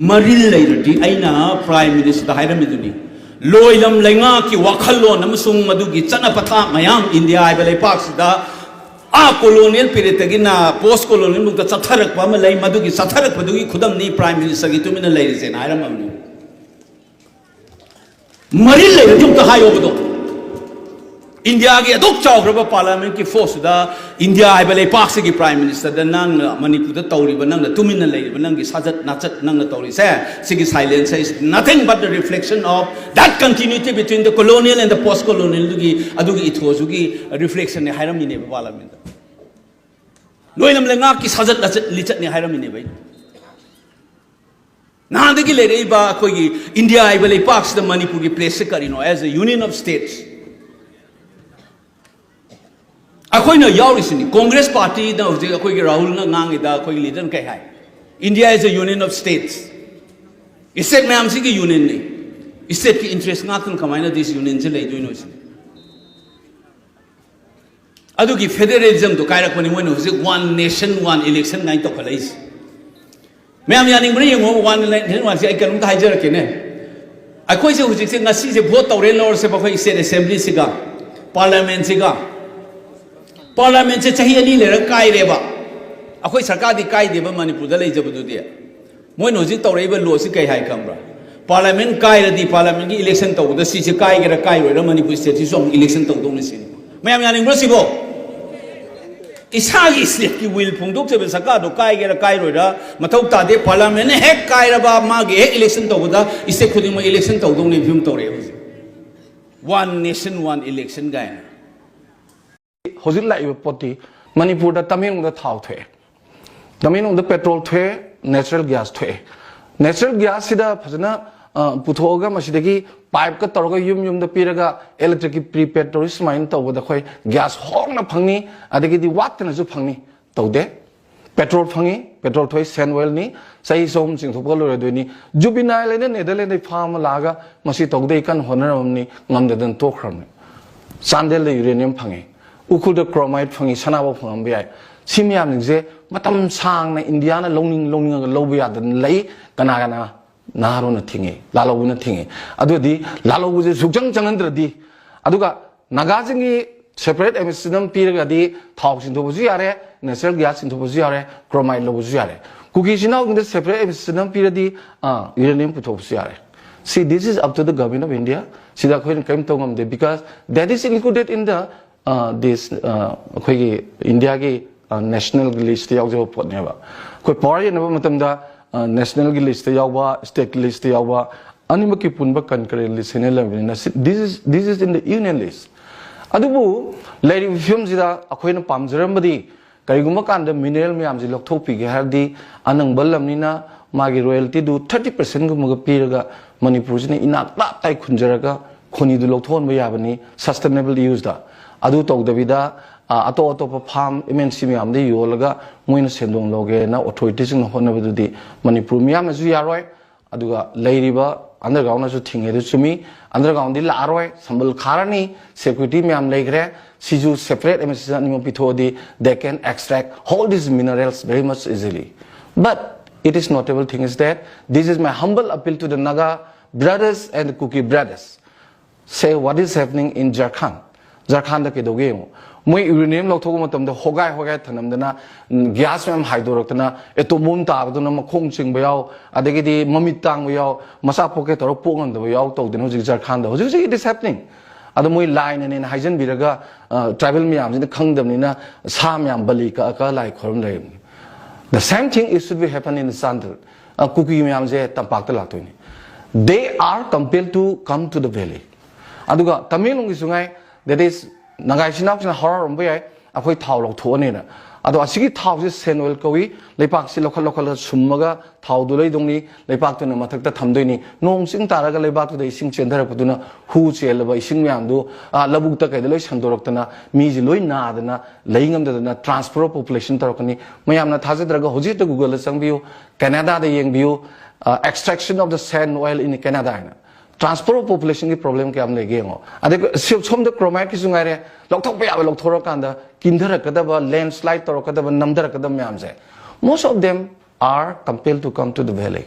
maril lairati aina prime minister hairamiduni loilam lenga ki wakhalon amasung madugi chana pata mayam India ai balai pak sida a colonial period tagina post colonial mukta chatharak pa malai madugi chatharak madugi khudam ni prime minister gi tumina lairi sen hairamamni maril lairati umta hayobodo India ke aduk chawgraba parliament ki force da India ai balai pak se ki prime minister da nang Manipur da tawri ba nang da tumina lai ba nang ki sajat nachat nang da tawri se sigi silence is nothing but the reflection of that continuity between the colonial and the post colonial dugi adugi ithosu ki reflection ne hairam ni ba parliament loinam lenga ki sajat nachat lichat ne hairam ni bai na de ki le rei ba koi ki India ai balai pak se da Manipur ki place se karino as a union of states अखोइना यावरिसिनी Congress party दा होजे अखोइगे राहुल ना ngang ida अखोइगे leader kai hai India is a union of states state ma'am सी की union नहीं state की interest ngathun kamaina this union se lei doino si adu ki federalism to kairak pani moina hoje one nation one election ngai to khalai ma'am यानी बरे yengo one nation one se ai kanum ka hajar ke ne अखोइ से होजे से ngasi se vote tawre lor se ba khoi state assembly se ga parliament se ga Parliament se chahi ani lera kai reba akhoi sarkar di kai deba Manipur da lei jabdu dia moi no ji tawrei ba lo si kai hai kambra parliament kai ra di parliament ki election taw da si se kai ga kai ro ra Manipur state si song election taw dong ni si mayam yani bro si bo isa gi state ki will phung dok se sarkar do kai ga kai ro ra mathau ta de parliament ne hek kai ra ba ma ge election taw da ise khuding ma election taw dong ni phum tawre one nation one election ga Hozil la iba poti Manipur da Tamil da thau the Tamil da petrol the natural gas sida phajana puthoga masidagi pipe ka toroga yum da piraga electric prepaid tourist mine taw da khoi gas hong na phangni adagi di wat na ju phangni tawde petrol phangi petrol thoi sen oil ni sai som sing thopol lo re ni juvenile ne Netherlands farm laga masi tawde kan honaram ni ngam da dan to khram sandel le uranium phangi ukul da chromite phangi sanaba phangam bai simyam ningje matam sang na India na longning ga lobu ya dan lei kana naro na thingi lalobu na thingi adu di lalobu je sugjang changendra di aduga nagajingi separate emission piraga di thau sin thobu ji are natural gas sin thobu ji are chromite lobu ji are kuki sinau ngi separate emission piradi uranium puthobu ji are see this is up to the government of India sida khoin kaim tongam de because that is included in the this India ki national list yaw jo pot ne ba koi power ne ba matam da national list yaw ba state list yaw ba anima ki punba concurrent list ne la this is in the union list adubu lady film sida akhoi na pamjaram badi kariguma kan da mineral myam ji lokthok pi ge har di anang balam ni na magi royalty du 30% gu muga piraga Manipur ne inak ta tai khunjaraga khoni du lokthon ba yabani sustainable use da adu tog davida ato farm MNC myam de yolaga moina sendong loge na authorities na hona badu di Manipur myam na ju yaroi aduga leiriba underground na ju thinge de chumi underground di la aroi sambal kharani security myam legre siju separate MNC ni mo pitho di they can extract all these minerals very much easily but it is notable thing is that this is my humble appeal to the Naga brothers and the Kuki brothers say what is happening in Jharkhand ke doge moi uranium lokthok matam da hogai thanam dana gas mem haidorok na etomum ta duna makhong ching bayaw adagi di mamit tang bayaw masa poke tor pongam da bayaw to den hojik Jharkhand da hojik it is happening adu moi line ne haijan biraga tribal myam jin khangdam ni na sa myam bali ka lai khorum lai the same thing is should be happen in the central Kuki myam je tampak ta latoi ni they are compelled to come to the valley aduga Tamil ngi sungai that is nagai sinap na horror rombai akhoi thau lok thone na ado asigi thau je sen oil kawi leipak si lokal summaga thau du lei dongni leipak tu na mathak ta thamdoi ni nong sing taraga leipak tu dei sing chendara puduna hu chelaba ising myam du labuk ta kai loi sandorok ta na mi ji loi na da na leingam da na transfer of population tarokani mayam na thajadraga hoji ta Google sang biu Canada da yeng biu extraction of the sand oil in Canada na transfer of population ki problem ke am lege ngo ade som the chromite ki sungare lokthok pa ya lokthoro kanda kindhara kadaba landslide tor kadaba namdara kadam myam je most of them are compelled to come to the valley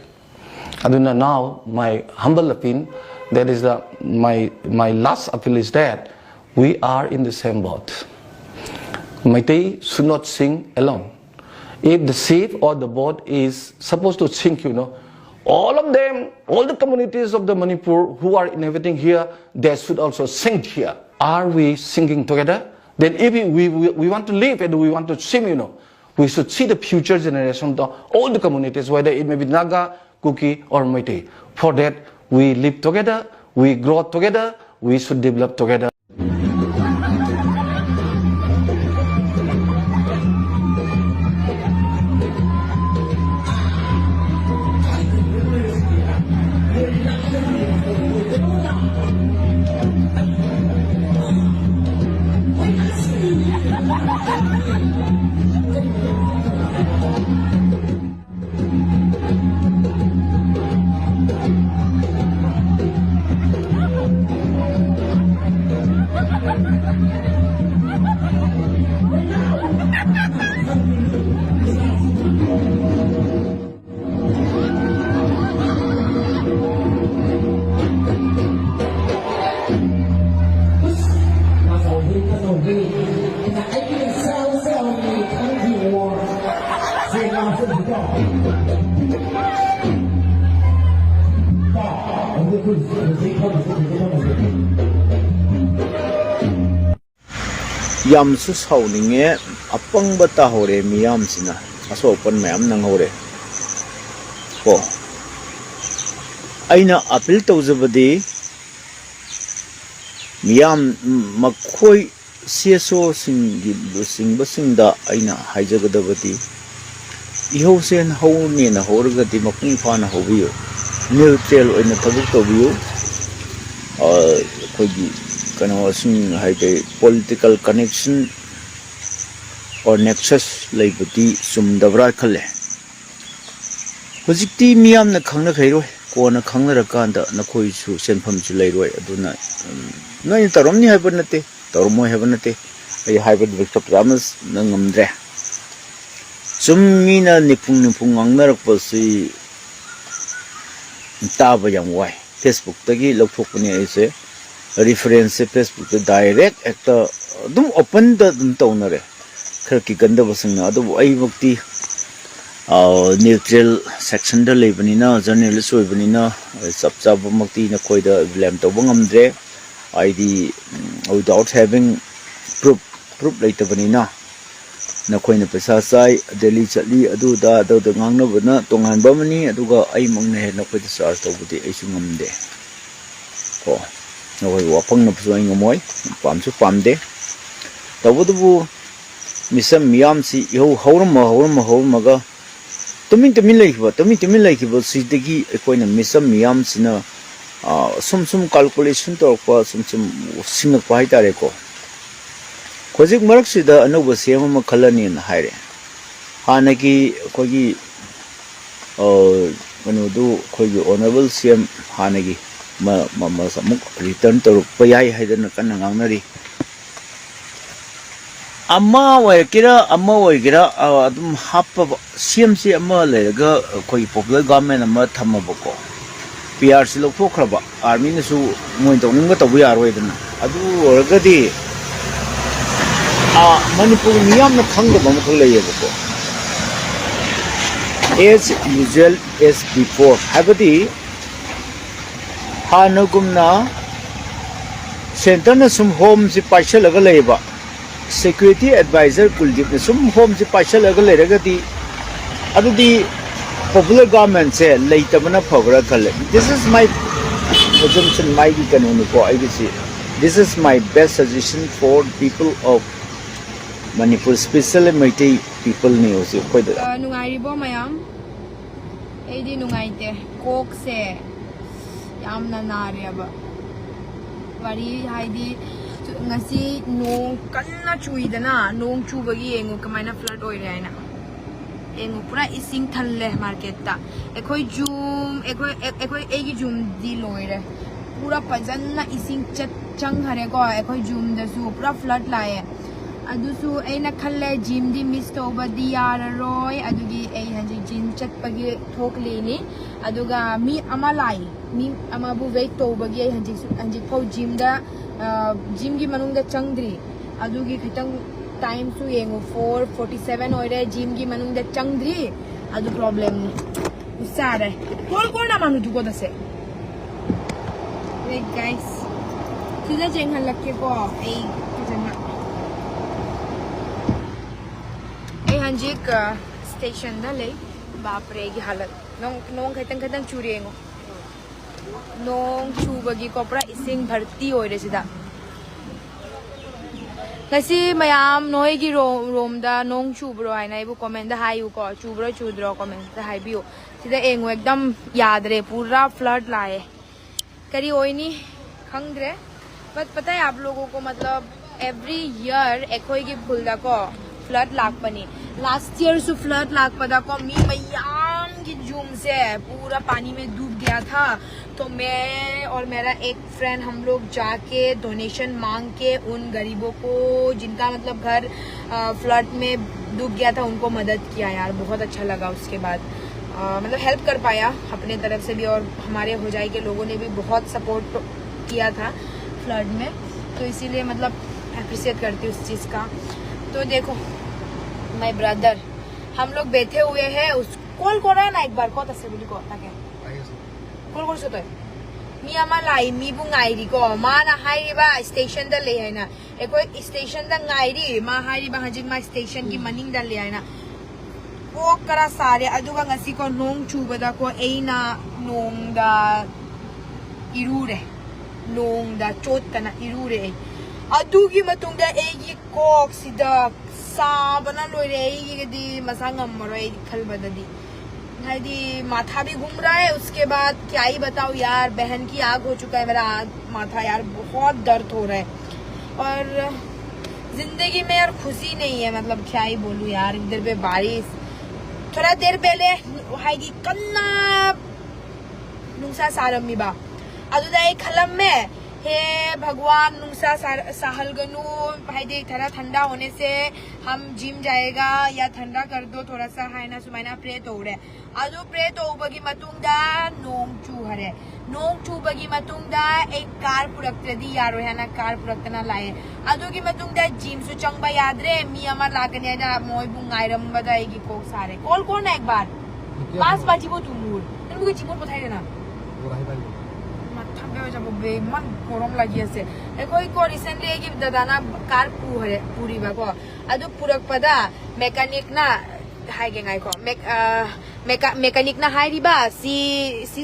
Aduna now my humble opinion, that is my last appeal is that we are in the same boat. Meitei should not sing alone. If the ship or the boat is supposed to sink, all of them, all the communities of the Manipur who are inhabiting here, they should also sink here. Are we singing together? Then if we want to live and we want to swim, we should see the future generation, all the communities, whether it may be Naga, Kuki or Meitei. For that, we live together, we grow together, we should develop together. Yamsu sauninge apang bata hore miyam sina aso open mayam nang hore ko aina apil tawjabadi miyam makhoi CSO singda aina haijagadabadi ihausen hauni na horgadi mapung fana hobiyo neutral oina tabuk tobiyo khogi kano sing haide political connection or nexus laibati sumdabra khale hojikti miyam na khangna khairo ko na khangna rakanda na khoi su senpham chu lairoi aduna noi taromni haibnate tarmo haibnate ai haibad victor ramas na ngamdre summina nipung angnarak pasi taba yang wai Facebook tagi lokthokpani aise reference Facebook to direct actor dum open the dum townare kharki ganda basingna adu ai mukti neutral section da lebanina journalist oibanina sapchab mukti na koida blame to bangamdre id without having proof laitabanina na koina pesa sai delhi chali adu da ngangna bana tongan bamani aduga ai mangna he na koida charge tobudi ai su ngamde ko noi wapang na psuai ngomoy pamsu pamde tabudu misam miyam si yo hawram ga tumin laikhiba sidagi ekoina misam miyam sina sum calculation to ko sum singak pai tare ko khojik marak sida anuba sema ma khalani na haire hanagi khogi manu khogi honorable cm hanagi ma samuk return to payai haidana kana ngangnari amma waikira adum happa CMC amma lega koi popular government amma thamabako PRC lokthokraba army na su moi tawninga tabu yaroi dana adu orgadi manipur miyam na khangba ma khallayebako as usual as before habadi Hanagumna Center na sum home si paisha laga leba security advisor Kuldip na sum home si paisha laga leragati adudi popular government se leitabana phawra khale. This is my assumption, my kanuni ko IBC. This is my best suggestion for people of Manipur, especially Meitei people ni osi koy da nungai ribo mayam edi nungai te kok se yamna nareba wari haidi ngasi nong kanna chuidana nong chubagi engu kamaina flood oire aina engu pura ising thalle market ta ekoi jum ekoi egi jum di loire pura pajanna ising chang hare ko ekoi jum da su pura flood lae अदुसु Anna खल्ले gym the miss तौबदी याररोय अदुगी ऐ हंजी gym चटपगी थोकलेनी अदुगा मी अमा लाई मी अमा बु wait तौबगी ऐ हंजी फौ gym दा gym गी मनुंग दा चंगद्री अदुगी खितंग time सु येंगो 4:47 ओइरे जिम गी मनुंग दा चंगद्री अदु प्रॉब्लम नी उसारे कोल ना मानु दुको दसे वेट गाइस सिदा जेंग हलके को ऐ कितना हंजिक स्टेशन दा ले बाप रे की हालत नोंग खतंग चूरेंगो नोंग चूबगी कोपरा इसिंग भर्ती होइरे सिदा kasi mayam noi gi rom da nong chubro ai na ibu comment da hayu ko chubro chudro comment da hai biu sida engo ekdam yaad re pura flood laye kari oini khangdre but pata hai aap logo ko matlab every year ekoi gi phulda ko flood लाग पनी last year सु flood लाग पदा को मी मैयाम की zoom से पूरा पानी में डूब गया था तो मैं और मेरा एक फ्रेंड हम लोग जाके डोनेशन मांग के उन गरीबों को जिनका मतलब घर फ्लड में डूब गया था उनको मदद किया यार बहुत अच्छा लगा उसके बाद मतलब हेल्प कर पाया अपने तरफ से भी और हमारे होजाई के लोगों ने भी बहुत सपोर्ट किया था फ्लड में तो इसीलिए मतलब अप्रिशिएट करती हूँ उस चीज़ का तो देखो माय ब्रदर हम लोग बैठे हुए हैं उस कॉल को रहा ना एक बार कौन तस्वीर को ताके कॉल कर सकते मी आमा लाई मी बु ngairi ko mana hairiba station da le haina ekoi station da ngairi ma hairiba hajik ma station ki maning da le haina ko kara sare aduga ngasi ko nong chubada ko eina nong da irure nong da chot kana irure अदुगी मतुंगदा एगी कोक सिदा साबना लोइरे एगी दी मसांगम मरो एगी खलबददी हाइदी माथा भी घूम रहा है उसके बाद क्या ही बताओ यार बहन की आग हो चुका है मेरा माथा यार बहुत दर्द हो रहा है और जिंदगी में यार खुशी नहीं है मतलब क्या ही बोलूं यार इधर पे बारिश थोड़ा देर पहले हाइदी कन्ना नुंसा सारमिबा अदुदा एक खलम में हे भगवान नुंसा साहलगनु भाई देख थोड़ा ठंडा होने से हम जिम जाएगा या ठंडा कर दो थोड़ा सा है ना सुमाइना प्रे तो उड़े अदु प्रे तो उबगी मतुंगदा नोंग चू हरे नोंग चू बगी मतुंगदा एक कार पुरक्तदी यारो है ना कार पुरक्तना लाए अदु की मतुंगदा जिम सु चंगबा याद रे मी अमर लागने ना मोय बु गायरम बदाएगी को सारे कॉल कौन है एक बार पास बाजी वो तुमूर तुमको जिमोर बताई देना मन गरम लगी আছে একই কো রিসেন্টলি কি দাদানা কার পুরি বাকো আদু পুরক পদা মেকানিক না হাই গেঙ্গাই কো মেকানিক না হাই রিবা সি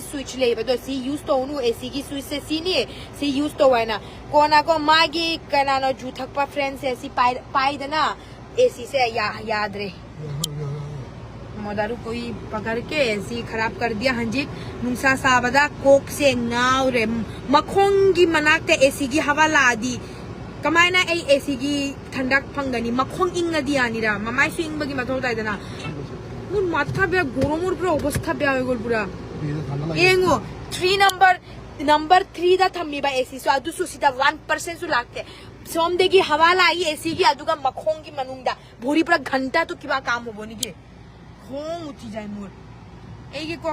সুইচ লেবা তো সি ইউজ তো উनु एसी की स्विच से सी नहीं सी यूज तो है ना कोना को मागी कना नो जुथक पा फ्रेंड से सी पाई देना एसी से याद रे मोदारू कोई पकड़ के ऐसी खराब कर दिया हंजिक नुंसा साबदा कोक से नाव रे मखोंगी मनाकते एसी की हवा लादी कमायना ए एसी की ठंडक फंगनी मखोंग इंग दियानी रा ममाई सु इंग बगी मथो ताई देना मुन माथा बे गरमर पुरा अवस्था बे होय गोल पुरा एंगो 3 नंबर 3 दा थम्मीबा एसी सु अदु सु सीधा 1% सु लागते सोमदेगी हवा लाई एसी की अदुगा मखोंगी मनुंगदा भोरी पुरा घंटा तो किबा काम होबोनी के होंग उठी जाए मोर एगी को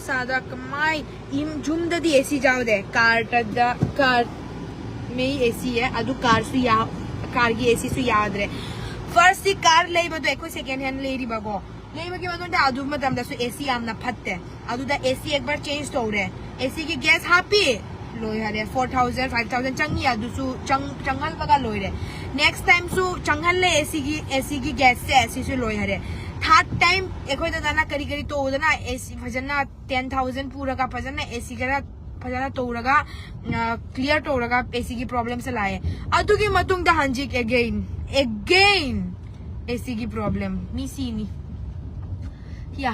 सादा कमाई इम जुमददी एसी जाव दे कार में एसी है अदु कार सु या कार की एसी सु याद रे फर्स्ट कार ले बदो एको सेकंड हैंड ले री बगो ले बगे बदो अदु मतम दसु एसी आमना फत्ते अदु दा एसी एक बार चेंज तो रे एसी की गैस हापी लोय हरे 4000 5000 चंगी अदु सु चंगल बगा लोय रे नेक्स्ट टाइम सु चंगल ले एसी की गैस से एसी सु लोय हरे थर्ड टाइम एकोई दाना करी तो ओदना एसी फजना 10000 पूरा का फजना एसी करा फजना तोरगा क्लियर तोरगा एसी की प्रॉब्लम से लाए अदु की मतुंग दा हंजिक अगेन एसी की प्रॉब्लम मी सीनी या